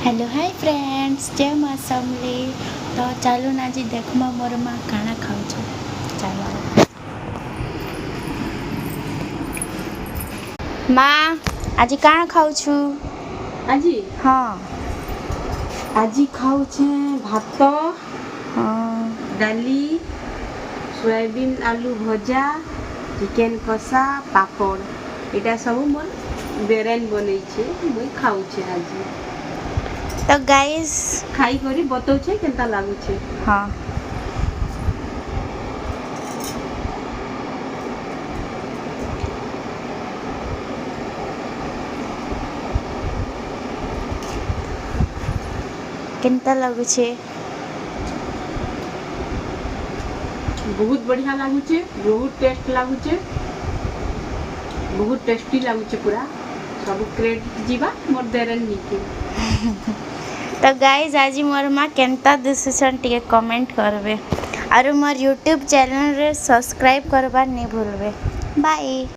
Hello hi friends, जय माँ समली। तो चलो ना जी देखमा मोर माँ काना खाऊ छो। चलो माँ, आज काना खाऊ छु? আজি हाँ আজি খাଉଛେ ଭାତ हाँ ଡାଲି सोयाबीन आलू भजा चिकेन कषा पापड़ एटा सब मोर बेरेन बनैछे मुई खाउछे आज तो गाइस खाई करी बतौछे केनता लागुछे। हाँ केनता लागुछे? बहुत बढ़िया लागुछे, बहुत टेस्ट लागुछे, बहुत टेस्टी लागुछे पूरा सब क्रेडिट जीवा मोर बेरेन निके। तो गाइस आज मोर माँ केनता दिसुछन टिके कमेंट करबे और मोर यूट्यूब चैनल रे सब्सक्राइब करबा नहीं भूलबे। बाय।